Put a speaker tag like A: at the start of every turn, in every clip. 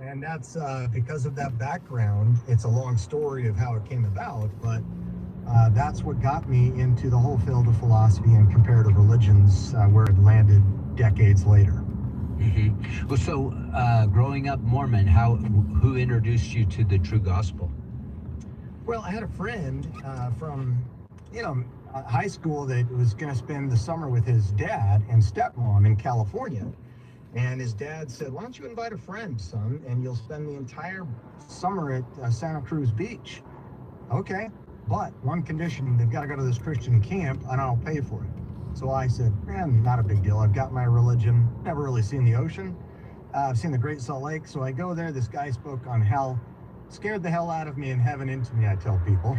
A: And that's because of that background. It's a long story of how it came about, but that's what got me into the whole field of philosophy and comparative religions, where it landed decades later.
B: Well, so growing up Mormon, who introduced you to the true gospel?
A: Well, I had a friend from, high school that was going to spend the summer with his dad and stepmom in California. And his dad said, "Why don't you invite a friend, son, and you'll spend the entire summer at Santa Cruz Beach." Okay, but one condition, they've got to go to this Christian camp and I'll pay for it. So I said, man, not a big deal. I've got my religion, never really seen the ocean. I've seen the Great Salt Lake. So I go there. This guy spoke on hell, scared the hell out of me and heaven into me, I tell people.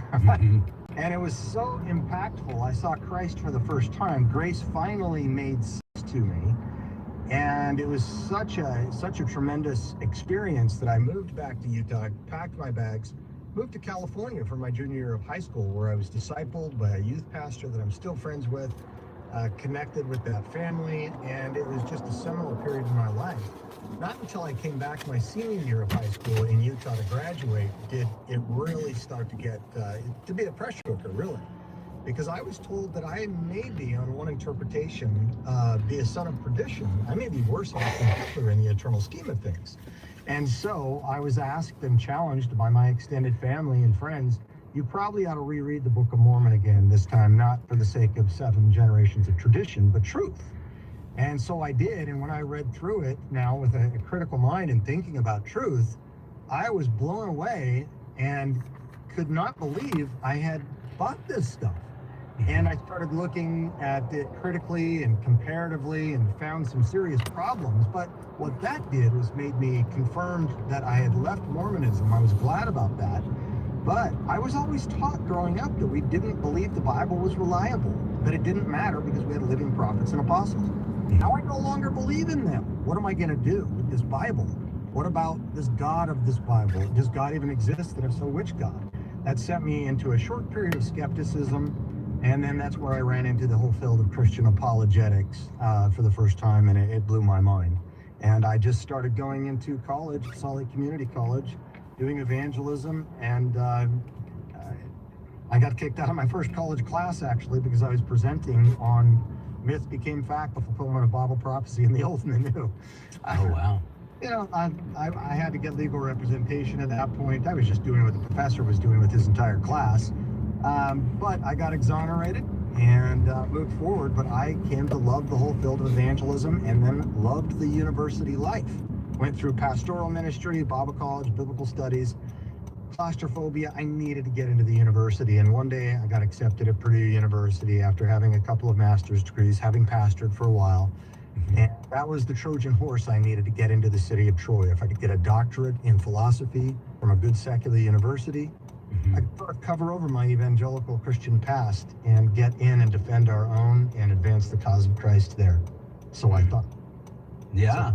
A: And it was so impactful. I saw Christ for the first time. Grace finally made sense to me. And it was such a tremendous experience that I moved back to Utah, packed my bags, moved to California for my junior year of high school, where I was discipled by a youth pastor that I'm still friends with, connected with that family, and it was just a seminal period in my life. Not until I came back my senior year of high school in Utah to graduate did it really start to get to be a pressure cooker, really. Because I was told that I may be, on one interpretation, be a son of perdition. I may be worse off than Hitler in the eternal scheme of things. And so I was asked and challenged by my extended family and friends, you probably ought to reread the Book of Mormon again, this time not for the sake of 7 generations of tradition, but truth. And so I did, and when I read through it now with a critical mind and thinking about truth, I was blown away and could not believe I had bought this stuff. And I started looking at it critically and comparatively and found some serious problems. But what that did was made me confirmed that I had left Mormonism. I was glad about that. But I was always taught growing up that we didn't believe the Bible was reliable, that it didn't matter because we had living prophets and apostles. Now I no longer believe in them. What am I going to do with this Bible? What about this God of this Bible? Does God even exist? And if so, which God? That sent me into a short period of skepticism. And then that's where I ran into the whole field of Christian apologetics for the first time, and it blew my mind. And I just started going into college, Salt Lake Community College, doing evangelism, and I got kicked out of my first college class, actually, because I was presenting on myth became fact, the fulfillment of Bible prophecy in the Old and the New.
B: Oh, wow.
A: I had to get legal representation at that point. I was just doing what the professor was doing with his entire class. But I got exonerated and moved forward. But I came to love the whole field of evangelism and then loved the university life. Went through pastoral ministry, Bible college, biblical studies, claustrophobia. I needed to get into the university. And one day I got accepted at Purdue University after having a couple of master's degrees, having pastored for a while. And that was the Trojan horse I needed to get into the city of Troy. If I could get a doctorate in philosophy from a good secular university, I could sort of cover over my evangelical Christian past and get in and defend our own and advance the cause of Christ there. So I thought.
B: Yeah.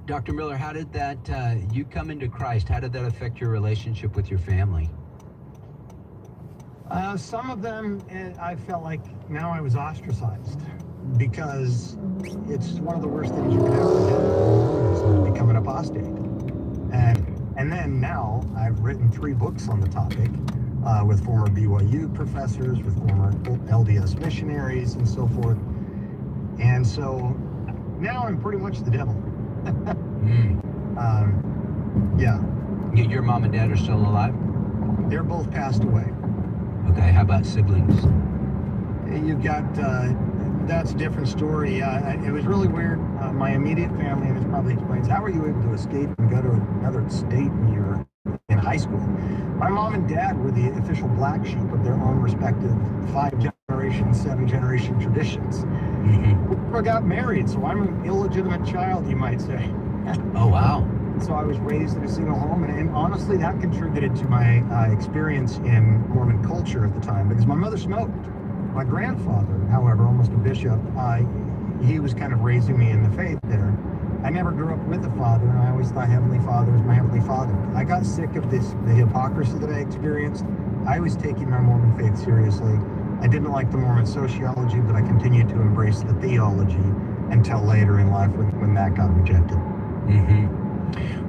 B: Dr. Miller, how did that, you come into Christ, how did that affect your relationship with your family?
A: Some of them, I felt like now I was ostracized because it's one of the worst things you could ever do is become an apostate. And then now I've written 3 books on the topic with former BYU professors, with former LDS missionaries and so forth. And so now I'm pretty much the devil. Yeah.
B: Your mom and dad are still alive?
A: They're both passed away.
B: Okay, how about siblings?
A: You've got, that's a different story. It was really weird. My immediate family, and this probably explains, how were you able to escape and go to another state when you were in high school? My mom and dad were the official black sheep of their own respective 5-generation, 7-generation traditions. We got married, so I'm an illegitimate child, you might say.
B: Oh, wow.
A: So I was raised in a single home, and honestly, that contributed to my experience in Mormon culture at the time, because my mother smoked. My grandfather, however, almost a bishop, he was kind of raising me in the faith there. I never grew up with a father, and I always thought Heavenly Father was my Heavenly Father. I got sick of the hypocrisy that I experienced. I was taking my Mormon faith seriously. I didn't like the Mormon sociology, but I continued to embrace the theology until later in life when that got rejected.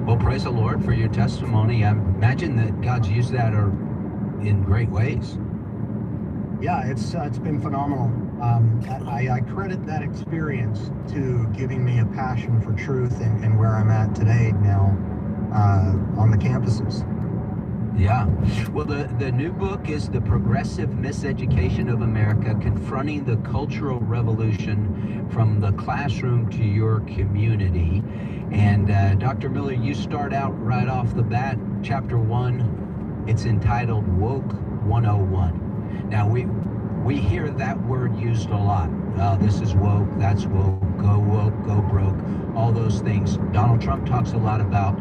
B: Well, praise the Lord for your testimony. I imagine that God's used that in great ways.
A: Yeah, it's been phenomenal. I credit that experience to giving me a passion for truth and where I'm at today now on the campuses.
B: Yeah. Well, the new book is The Progressive Miseducation of America, Confronting the Cultural Revolution from the Classroom to Your Community. And Dr. Miller, you start out right off the bat, chapter 1. It's entitled Woke 101. Now, we hear that word used a lot. This is woke, that's woke, go broke, all those things. Donald Trump talks a lot about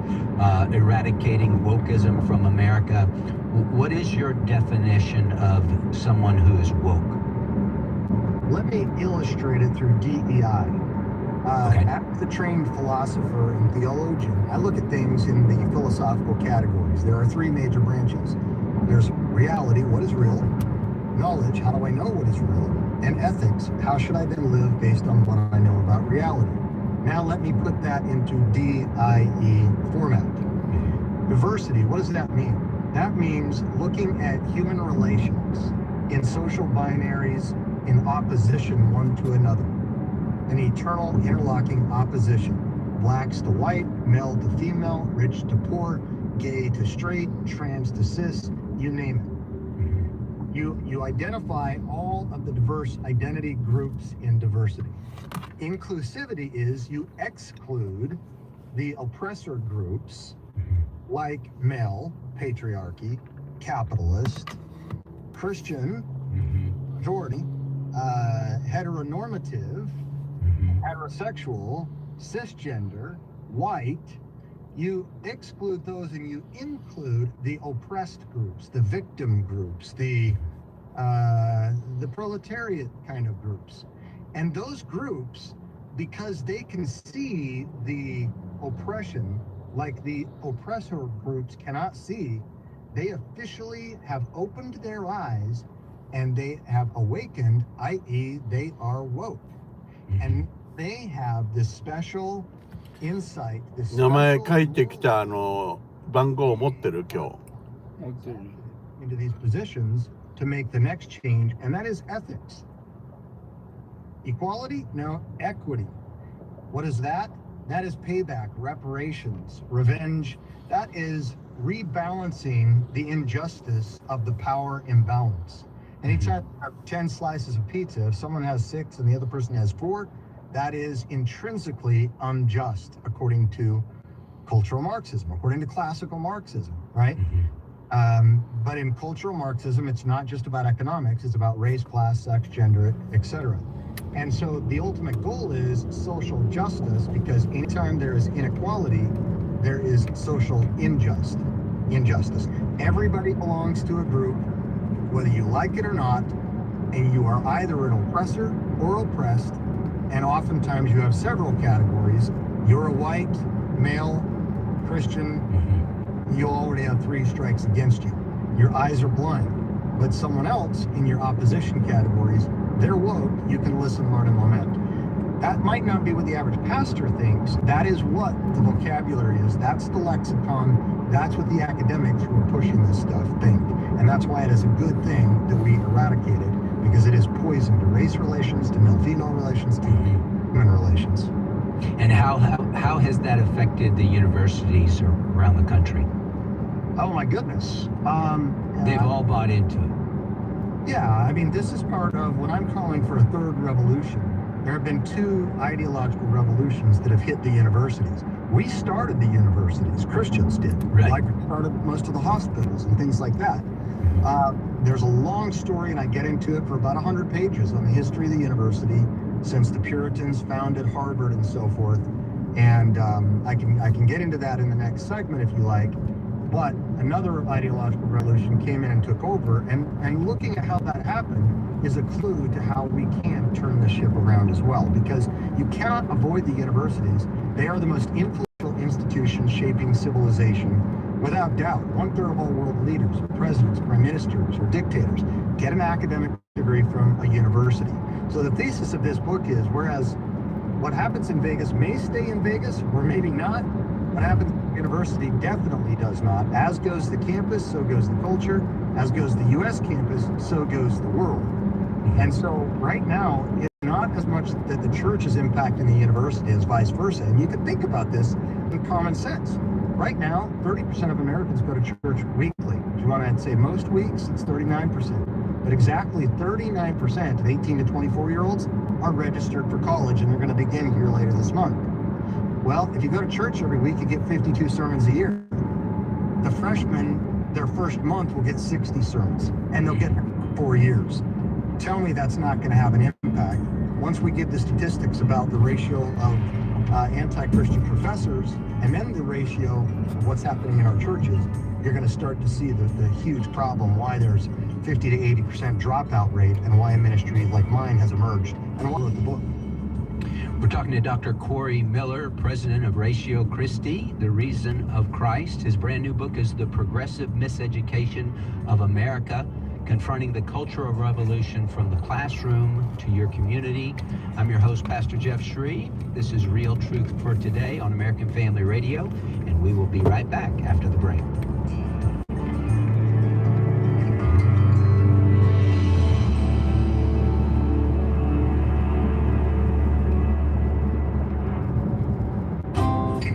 B: eradicating wokeism from America. What is your definition of someone who is woke?
A: Let me illustrate it through DEI.
B: Okay.
A: As a trained philosopher and theologian, I look at things in the philosophical categories. There are three major branches. There's reality, what is real? Knowledge, how do I know what is real? And ethics, how should I then live based on what I know about reality? Now let me put that into DIE format. Diversity, what does that mean? That means looking at human relations in social binaries in opposition one to another. An eternal interlocking opposition. Blacks to white, male to female, rich to poor, gay to straight, trans to cis, you name it. You identify all of the diverse identity groups in diversity. Inclusivity is you exclude the oppressor groups like male, patriarchy, capitalist, Christian, majority, heteronormative, heterosexual, cisgender, white. You exclude those and you include the oppressed groups, the victim groups, the proletariat kind of groups. And those groups, because they can see the oppression like the oppressor groups cannot see, they officially have opened their eyes and they have awakened, i.e. they are woke. And they have this special insight, this
C: 名前
A: special
C: 書いてきた番号を持ってる今日。
A: into these positions to make the next change, and that is ethics. Equality? No, equity. What is that? That is payback, reparations, revenge. That is rebalancing the injustice of the power imbalance. Anytime you have 10 slices of pizza, if someone has 6 and the other person has 4, that is intrinsically unjust according to cultural Marxism, according to classical Marxism, right? But in cultural Marxism, it's not just about economics, it's about race, class, sex, gender, etc. And so the ultimate goal is social justice, because anytime there is inequality, there is social injustice. Everybody belongs to a group, whether you like it or not, and you are either an oppressor or oppressed, and oftentimes you have several categories. You're a white, male, Christian, you already have 3 strikes against you. Your eyes are blind. But someone else in your opposition categories, they're woke, you can listen, learn, and lament. That might not be what the average pastor thinks. That is what the vocabulary is. That's the lexicon. That's what the academics who are pushing this stuff think. And that's why it is a good thing that we eradicate it, because it is poison to race relations, to male-female relations, to human relations.
B: And how has that affected the universities around the country?
A: Oh my goodness.
B: They've all bought into it.
A: Yeah, I mean, this is part of what I'm calling for a third revolution. There have been 2 ideological revolutions that have hit the universities. We started the universities, Christians did.
B: Right.
A: Like we started most of the hospitals and things like that. There's a long story, and I get into it for about 100 pages on the history of the university since the Puritans founded Harvard and so forth. And I can get into that in the next segment if you like. But another ideological revolution came in and took over, and looking at how that happened is a clue to how we can turn the ship around as well, because you cannot avoid the universities. They are the most influential institutions shaping civilization, without doubt. 1/3 of all world leaders, presidents, prime ministers, or dictators get an academic degree from a university. So the thesis of this book is, whereas what happens in Vegas may stay in Vegas, or maybe not. What happens at the university definitely does not. As goes the campus, so goes the culture. As goes the U.S. campus, so goes the world. And so right now, it's not as much that the church is impacting the university as vice versa. And you can think about this in common sense. Right now, 30% of Americans go to church weekly. If you want to say most weeks, it's 39%. But exactly 39% of 18 to 24-year-olds are registered for college, and they're going to begin here later this month. Well, if you go to church every week, you get 52 sermons a year. The freshmen, their first month, will get 60 sermons, and they'll get 4 years. Tell me that's not going to have an impact. Once we give the statistics about the ratio of anti-Christian professors, and then the ratio of what's happening in our churches, you're going to start to see the huge problem, why there's 50 to 80% dropout rate, and why a ministry like mine has emerged, and why I wrote the book.
B: We're talking to Dr. Corey Miller, president of Ratio Christi, The Reason of Christ. His brand new book is The Progressive Miseducation of America, Confronting the Cultural Revolution from the Classroom to Your Community. I'm your host, Pastor Jeff Shreve. This is Real Truth for Today on American Family Radio, and we will be right back after the break.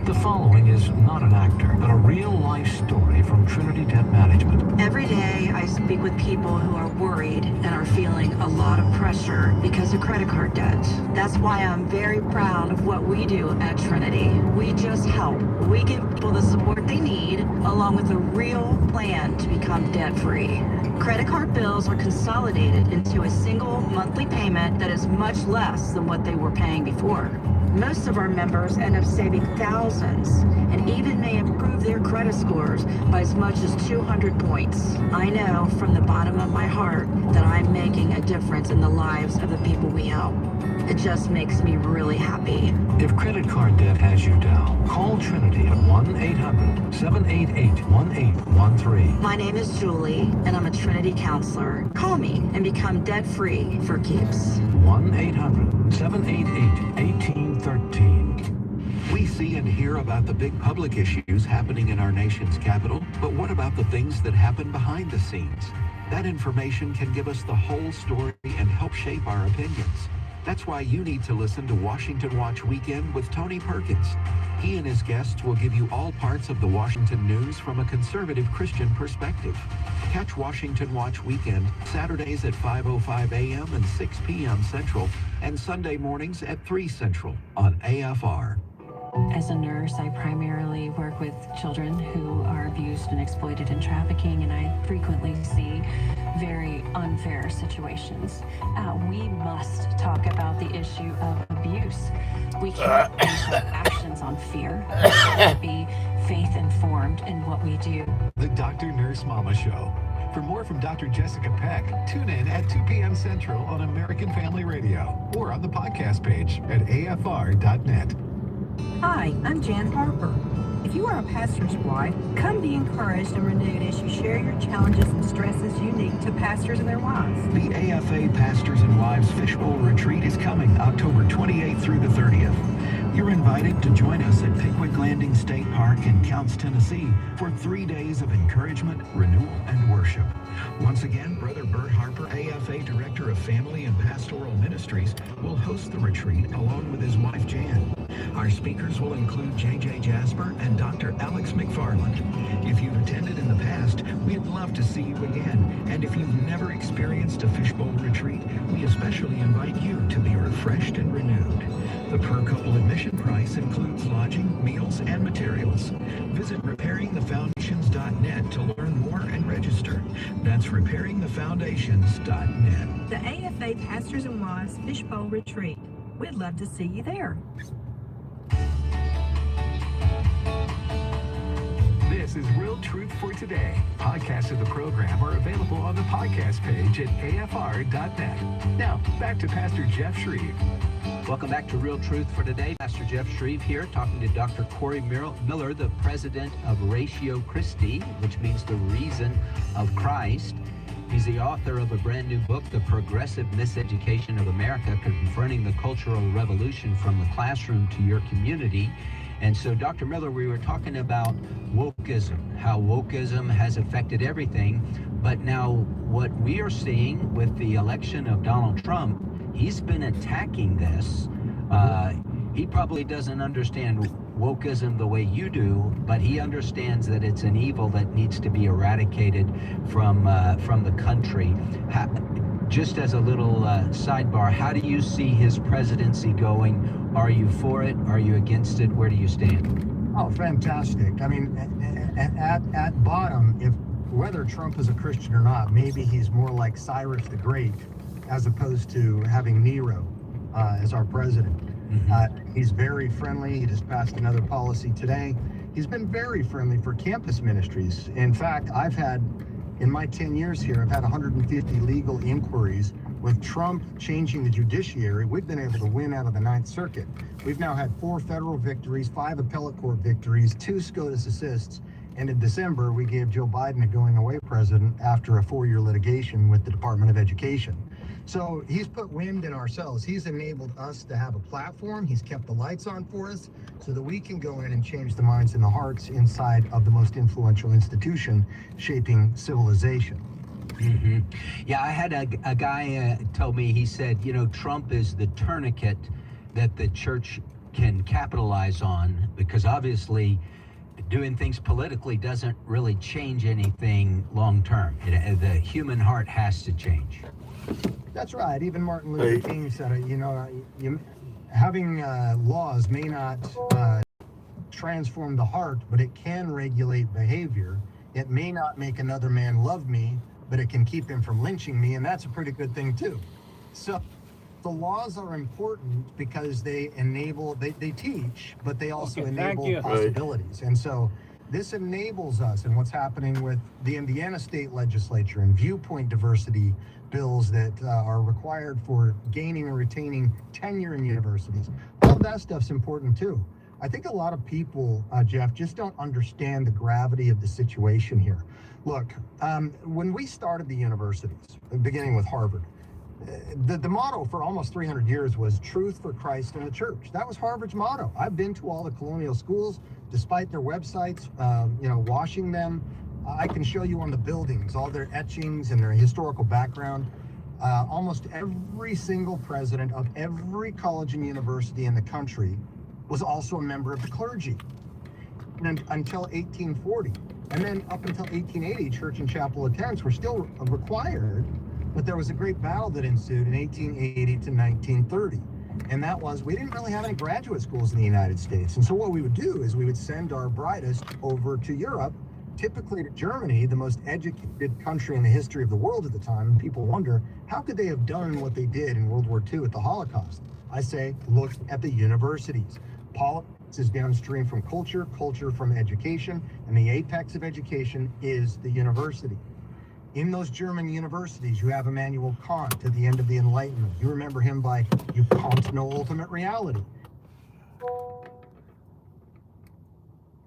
D: The following is not an actor, but a real-life story from Trinity Debt Management.
E: Every day I speak with people who are worried and are feeling a lot of pressure because of credit card debt. That's why I'm very proud of what we do at Trinity. We just help. We give people the support they need, along with a real plan to become debt-free. Credit card bills are consolidated into a single monthly payment that is much less than what they were paying before. Most of our members end up saving thousands and even may improve their credit scores by as much as 200 points. I know from the bottom of my heart that I'm making a difference in the lives of the people we help. It just makes me really happy.
D: If credit card debt has you down, call Trinity at 1-800-788-1813.
E: My name is Julie, and I'm a Trinity counselor. Call me and become debt-free for keeps.
D: 1-800-788-1813.
F: We see and hear about the big public issues happening in our nation's capital, but what about the things that happen behind the scenes? That information can give us the whole story and help shape our opinions. That's why you need to listen to Washington Watch Weekend with Tony Perkins. He and his guests will give you all parts of the Washington news from a conservative Christian perspective. Catch Washington Watch Weekend Saturdays at 5:05 a.m. and 6 p.m. Central, and Sunday mornings at 3 Central on AFR.
G: As a nurse, I primarily work with children who are abused and exploited in trafficking, and I frequently see very unfair situations. We must talk about the issue of abuse. We can't base our actions on fear. We have to be faith-informed in what we do.
D: The Dr. Nurse Mama Show. For more from Dr. Jessica Peck, tune in at 2 p.m. Central on American Family Radio or on the podcast page at afr.net.
H: Hi, I'm Jan Harper. If you are a pastor's wife, come be encouraged and renewed as you share your challenges and stresses unique to pastors and their wives.
F: The AFA Pastors and Wives Fishbowl Retreat is coming October 28th through the 30th. You're invited to join us at Pickwick Landing State Park in Counce, Tennessee for 3 days of encouragement, renewal, and worship. Once again, Brother Bert Harper, AFA Director of Family and Pastoral Ministries, will host the retreat along with his wife Jan. Our speakers will include J.J. Jasper and Dr. Alex McFarland. If you've attended in the past, we'd love to see you again. And if you've never experienced a fishbowl retreat, we especially invite you to be refreshed and renewed. The per couple admission price includes lodging, meals, and materials. Visit repairingthefoundations.net to learn more and register. That's repairingthefoundations.net.
H: The AFA Pastors and Wives Fishbowl Retreat. We'd love to see you there.
D: This is Real Truth for Today. Podcasts of the program are available on the podcast page at afr.net. Now, back to Pastor Jeff Shreve.
B: Welcome back to Real Truth for Today. Pastor Jeff Shreve here, talking to Dr. Corey Miller, the president of Ratio Christi, which means the Reason of Christ. He's the author of a brand new book, The Progressive Miseducation of America, Confronting the Cultural Revolution from the Classroom to Your Community. And so, Dr. Miller, we were talking about wokeism, how wokeism has affected everything. But now what we are seeing with the election of Donald Trump, he's been attacking this. He probably doesn't understand wokeism the way you do, but he understands that it's an evil that needs to be eradicated from the country. Just as a little sidebar, how do you see his presidency going? Are you for it? Are you against it? Where do you stand?
A: Oh, fantastic. I mean, at bottom, if whether Trump is a Christian or not, maybe he's more like Cyrus the Great as opposed to having Nero as our president. He's very friendly. He just passed another policy today. He's been very friendly for campus ministries. In fact, in my 10 years here, I've had 150 legal inquiries. With Trump changing the judiciary, we've been able to win out of the Ninth Circuit. We've now had 4 federal victories, 5 appellate court victories, 2 SCOTUS assists, and in December, we gave Joe Biden a going-away president after a 4-year litigation with the Department of Education. So he's put wind in our sails. He's enabled us to have a platform. He's kept the lights on for us so that we can go in and change the minds and the hearts inside of the most influential institution shaping civilization.
B: Yeah, I had a guy told me, he said, Trump is the tourniquet that the church can capitalize on, because obviously doing things politically doesn't really change anything long term. The human heart has to change.
A: That's right. Even Martin Luther King said it. Having laws may not transform the heart, but it can regulate behavior. It may not make another man love me, but it can keep him from lynching me, and that's a pretty good thing too. So the laws are important because they teach, but they also enable possibilities. And so this enables us, and what's happening with the Indiana state legislature and viewpoint diversity bills that are required for gaining and retaining tenure in universities. All that stuff's important too. I think a lot of people, Jeff, just don't understand the gravity of the situation here. Look, when we started the universities, beginning with Harvard, the motto for almost 300 years was truth for Christ and the church. That was Harvard's motto. I've been to all the colonial schools, despite their websites, washing them. I can show you on the buildings, all their etchings and their historical background. Almost every single president of every college and university in the country was also a member of the clergy until 1840. And then up until 1880, church and chapel attendance were still required, but there was a great battle that ensued in 1880 to 1930. And that was, we didn't really have any graduate schools in the United States. And so what we would do is we would send our brightest over to Europe, typically to Germany, the most educated country in the history of the world at the time. And people wonder, how could they have done what they did in World War II at the Holocaust? I say, look at the universities. Politics is downstream from culture, culture from education, and the apex of education is the university. In those German universities, you have Immanuel Kant at the end of the Enlightenment. You remember him by "You Kant no ultimate reality."